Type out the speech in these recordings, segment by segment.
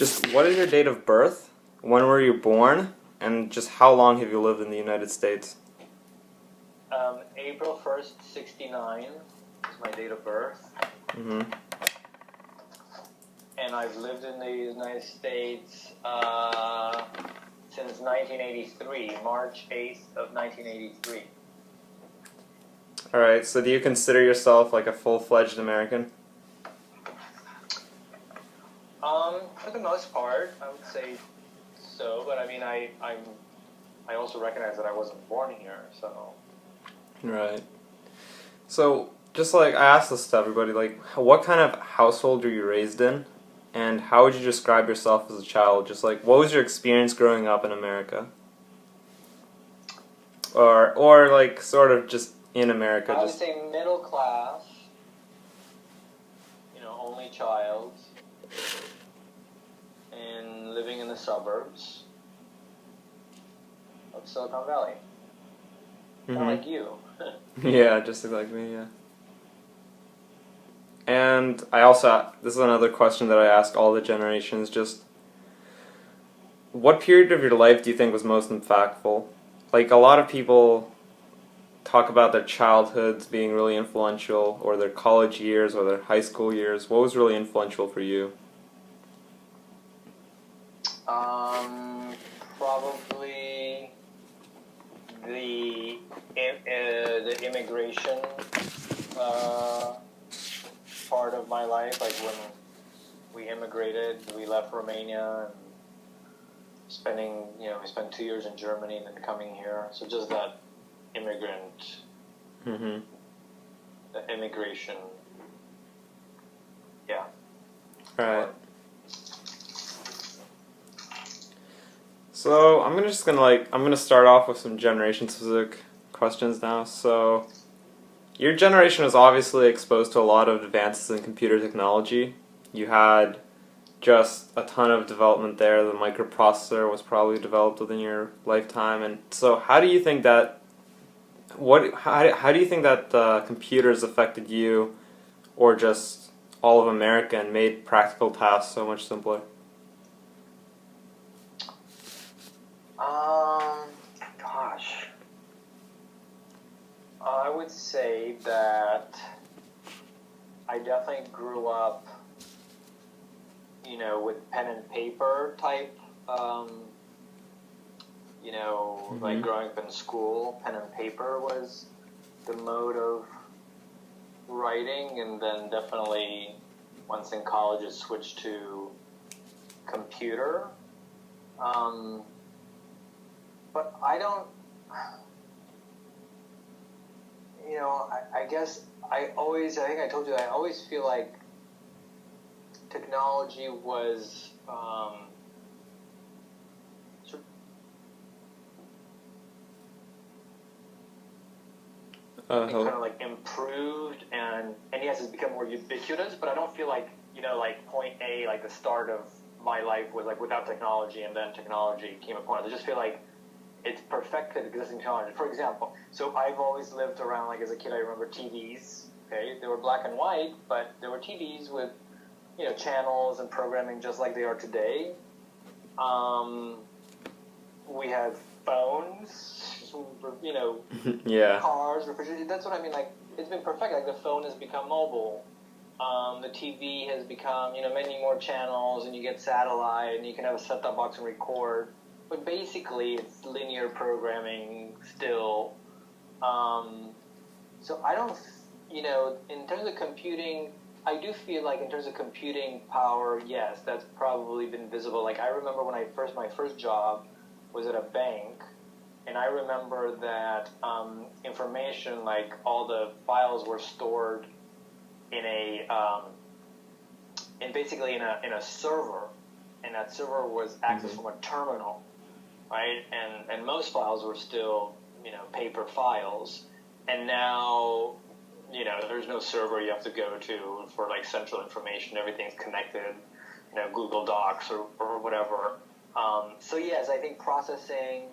Just what is your date of birth? When were you born? And just how long have you lived in the United States? April 1st, 69 is my date of birth. Mm-hmm. And I've lived in the United States since 1983, March 8th of 1983. Alright, so do you consider yourself like a full-fledged American? For the most part, I would say so, but I mean, I also recognize that I wasn't born here, so... Right. So, just like, I asked this to everybody, like, what kind of household were you raised in? And how would you describe yourself as a child? Just like, what was your experience growing up in America? Or like, sort of just in America? I would say middle class, only child, and living in the suburbs of Silicon Valley. Mm-hmm. Kind of like you. Yeah, just like me, yeah. And I also, this is another question that I ask all the generations, just what period of your life do you think was most impactful? Like, a lot of people talk about their childhoods being really influential, or their college years, or their high school years. What was really influential for you? Probably the immigration part of my life, like when we immigrated, we left Romania and we spent 2 years in Germany and then coming here. So just that immigrant, Mm-hmm. the immigration, yeah. Alright. So I'm gonna start off with some generation specific questions now. So your generation was obviously exposed to a lot of advances in computer technology. You had just a ton of development there. The microprocessor was probably developed within your lifetime. And so how do you think that how do you think that computers affected you, or just all of America, and made practical tasks so much simpler? Gosh. I would say that I definitely grew up, with pen and paper type, Mm-hmm. like growing up in school, pen and paper was the mode of writing, and then definitely once in college it switched to computer. But I don't, I guess I think I told you, I always feel like technology was kind of like improved, and yes, it's become more ubiquitous, but I don't feel like, like point A, like the start of my life was like without technology, and then technology came upon it. I just feel like it's perfected existing technology. For example, so I've always lived around, like as a kid, I remember TVs, okay? They were black and white, but there were TVs with, channels and programming just like they are today. We had phones, Yeah. cars, refrigerators. That's what I mean, like, it's been perfect. Like, the phone has become mobile. The TV has become, many more channels, and you get satellite, and you can have a set-top box and record. But basically, it's linear programming still. So I don't, in terms of computing, I do feel like in terms of computing power, yes, that's probably been visible. Like, I remember when my first job was at a bank, and I remember that information, like all the files were stored in basically in a server, and that server was accessed from a terminal, right? And most files were still, paper files, and now, there's no server you have to go to for like central information. Everything's connected, Google Docs or whatever. So yes, I think processing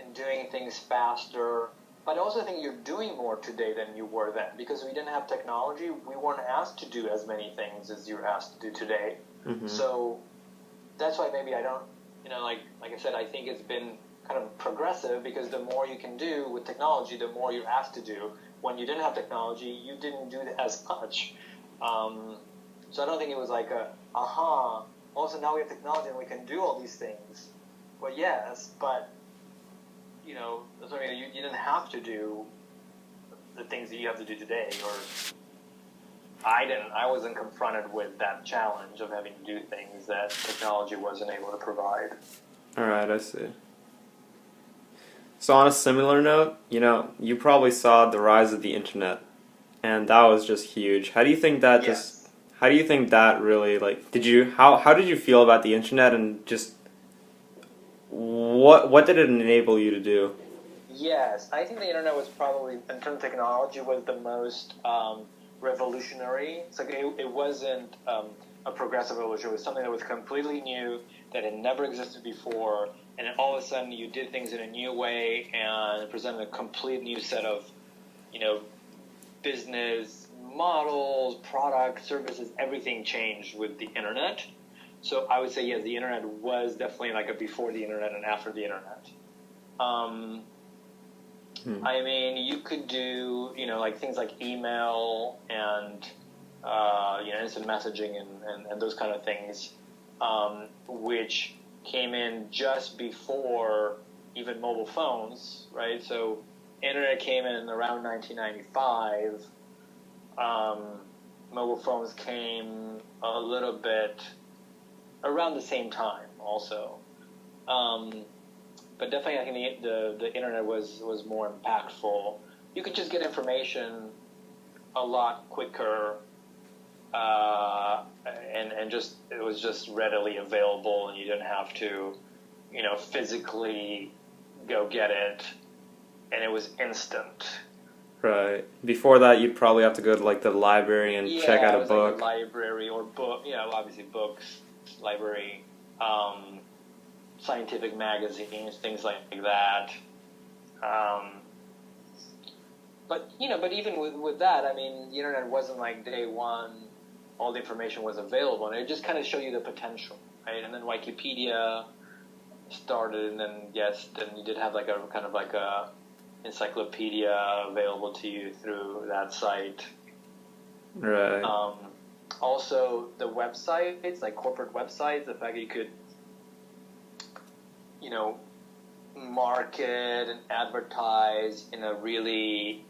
and doing things faster. But I also think you're doing more today than you were then, because we didn't have technology. We weren't asked to do as many things as you're asked to do today. Mm-hmm. So that's why maybe I don't, like I said, I think it's been kind of progressive because the more you can do with technology, the more you're asked to do. When you didn't have technology, you didn't do as much. So I don't think it was like also now we have technology and we can do all these things. Well, yes, but, that's what I mean, you didn't have to do the things that you have to do today, or I wasn't confronted with that challenge of having to do things that technology wasn't able to provide. Alright, I see. So on a similar note, you probably saw the rise of the internet, and that was just huge. How do you think that how do you think that really, how did you feel about the internet, and just what did it enable you to do? Yes, I think the internet was probably, in terms of technology, was the most revolutionary. It's like it wasn't a progressive revolution. It was something that was completely new, that had never existed before, and then all of a sudden you did things in a new way and it presented a complete new set of, business models, products, services, everything changed with the internet. So I would say, yes, the internet was definitely like a before the internet and after the internet. I mean, you could do, like things like email and, instant messaging and those kind of things, which came in just before even mobile phones, right? So internet came in around 1995. Mobile phones came a little bit around the same time also. But definitely I think the internet was more impactful. You could just get information a lot quicker, and just it was just readily available, and you didn't have to, physically go get it, and it was instant. Right. Before that, you'd probably have to go to the library and check out a book. Like a library or book. Obviously books, library, scientific magazines, things like that. But even with that, I mean, the internet wasn't like day one, all the information was available, and it just kind of showed you the potential, right? And then Wikipedia started, and then then you did have like a kind of like a encyclopedia available to you through that site. Right. Also, the websites, like corporate websites, the fact that you could, market and advertise in a really,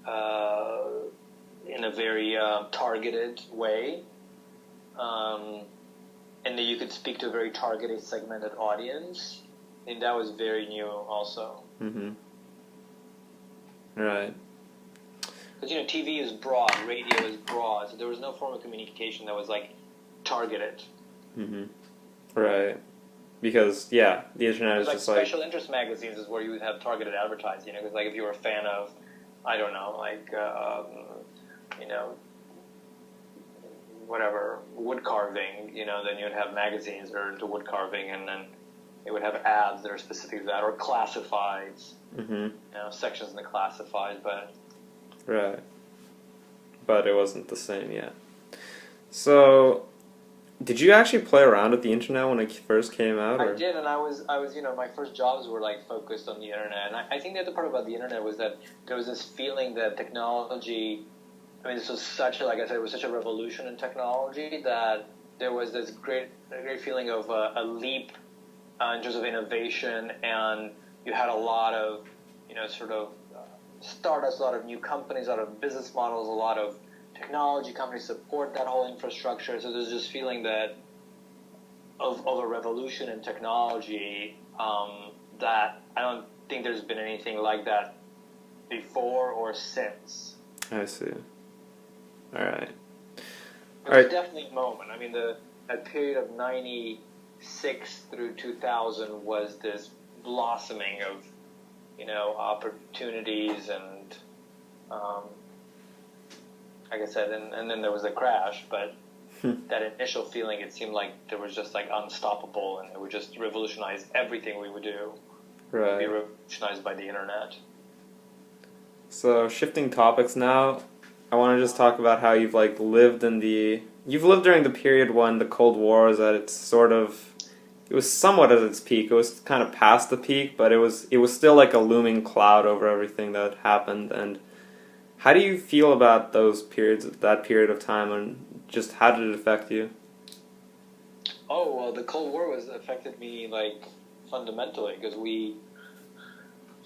in a very targeted way, and that you could speak to a very targeted, segmented audience, and that was very new also. Mm-hmm. Right. Because, TV is broad, radio is broad, so there was no form of communication that was, targeted. Mm-hmm. Right. Because, the internet is just special interest magazines is where you would have targeted advertising, because, if you were a fan of, I don't know, whatever, wood carving, then you would have magazines that are into wood carving, and then it would have ads that are specific to that, or classifieds, sections in the classifieds, but... Right. But it wasn't the same yet. So, did you actually play around with the internet when it first came out? I did, and I was, my first jobs were, focused on the internet, and I think the other part about the internet was that there was this feeling that technology, this was such a revolution in technology, that there was this great feeling of a leap in terms of innovation, and you had a lot of, startups, a lot of new companies, a lot of business models, a lot of technology companies support that whole infrastructure. So there's this feeling that of a revolution in technology, that I don't think there's been anything like that before or since. I see. All right. It was definitely a moment. That period of 96 through 2000 was this blossoming of, opportunities, and like I said, and then there was a crash, but that initial feeling, it seemed like there was just unstoppable, and it would just revolutionize everything we would do. Right. Be revolutionized by the internet. So, shifting topics now, I want to just talk about how you've lived during the period when the Cold War was at its sort of it was somewhat at its peak. It was kind of past the peak, but it was still like a looming cloud over everything that happened. And how do you feel about that period of time, and just how did it affect you? Oh well, the Cold War was affected me like fundamentally because we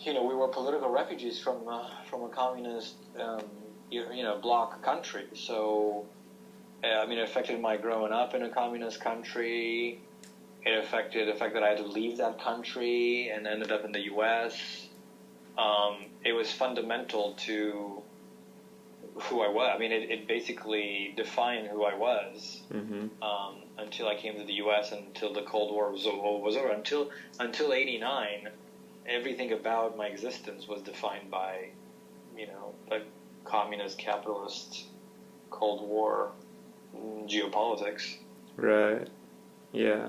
were political refugees from a communist bloc country. So it affected my growing up in a communist country. It affected the fact that I had to leave that country and ended up in the U.S. It was fundamental to who I was. I mean, it basically defined who I was until I came to the U.S. Until the Cold War was over. Until '89, everything about my existence was defined by, the communist, capitalist, Cold War geopolitics. Right. Yeah.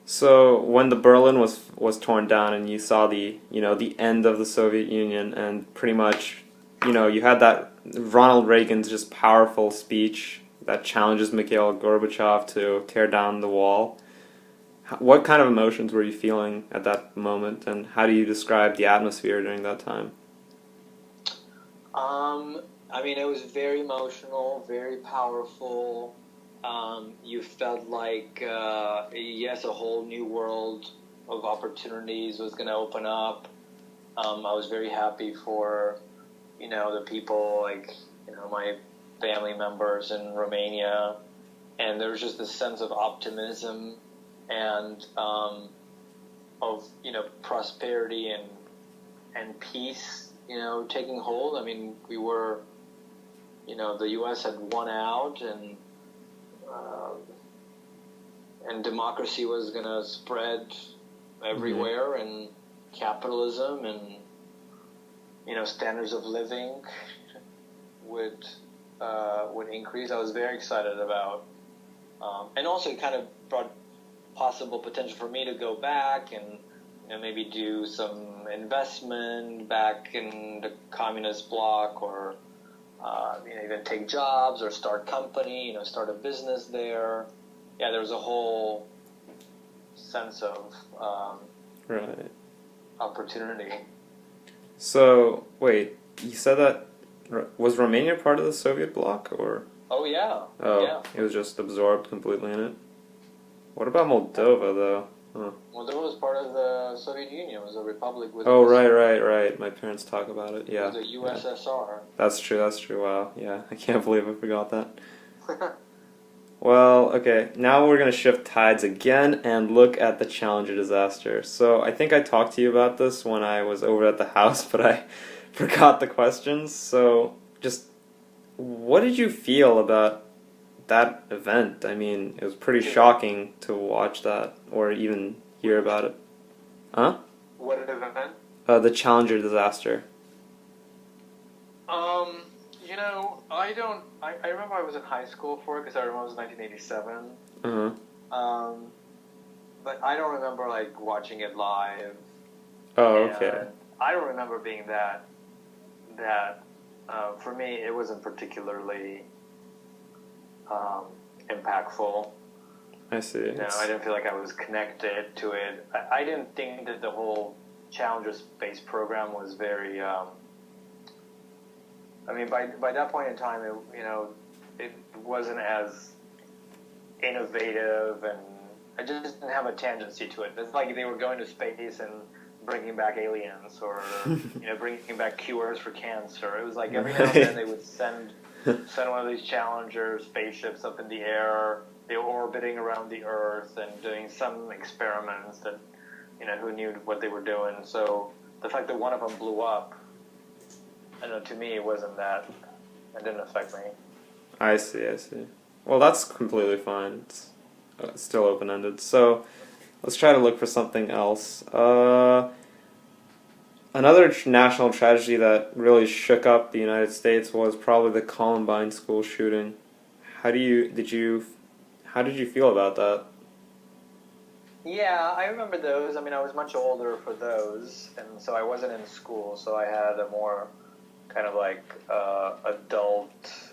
So when the Berlin was torn down and you saw the end of the Soviet Union, and pretty much you had that Ronald Reagan's just powerful speech that challenges Mikhail Gorbachev to tear down the wall. What kind of emotions were you feeling at that moment, and how do you describe the atmosphere during that time? It was very emotional, very powerful. You felt like, yes, a whole new world of opportunities was going to open up. I was very happy for, the people, like, my family members in Romania. And there was just this sense of optimism and of, prosperity and peace, taking hold. I mean, we were, the U.S. had won out, and democracy was going to spread everywhere, and capitalism and, standards of living would increase. I was very excited about, and also it kind of brought possible potential for me to go back and maybe do some investment back in the communist bloc, or even take jobs or start company, start a business there. Yeah, there was a whole sense of Right. opportunity. So wait, you said that was Romania part of the Soviet bloc, or? Oh yeah. Oh, yeah. It was just absorbed completely in it. What about Moldova, though? Huh. Moldova was part of the Soviet Union. It was a republic with. Oh, right. My parents talk about it. Yeah. It was the USSR. Yeah. That's true. Wow. Yeah, I can't believe I forgot that. Well, okay. Now we're gonna shift tides again and look at the Challenger disaster. So I think I talked to you about this when I was over at the house, but I forgot the questions. So just what did you feel about that event? I mean, it was pretty shocking to watch that or even hear about it. Huh? What event? The Challenger disaster. I remember I was in high school for it because I remember it was 1987. But I don't remember like watching it live. Oh, okay. I don't remember being that. For me, it wasn't particularly impactful. I see. I didn't feel like I was connected to it. I didn't think that the whole Challenger space program was very. By that point in time, it wasn't as innovative, and I just didn't have a tangency to it. It's like they were going to space and bringing back aliens, or bringing back cures for cancer. It was like every now and then they would send one of these Challenger spaceships up in the air. They were orbiting around the Earth and doing some experiments that, who knew what they were doing. So the fact that one of them blew up, I don't know, to me it wasn't that. It didn't affect me. I see. Well, that's completely fine. It's still open-ended. So let's try to look for something else. Another national tragedy that really shook up the United States was probably the Columbine school shooting. How did you feel about that? Yeah, I remember those. I was much older for those, and so I wasn't in school, so I had a more kind of like adult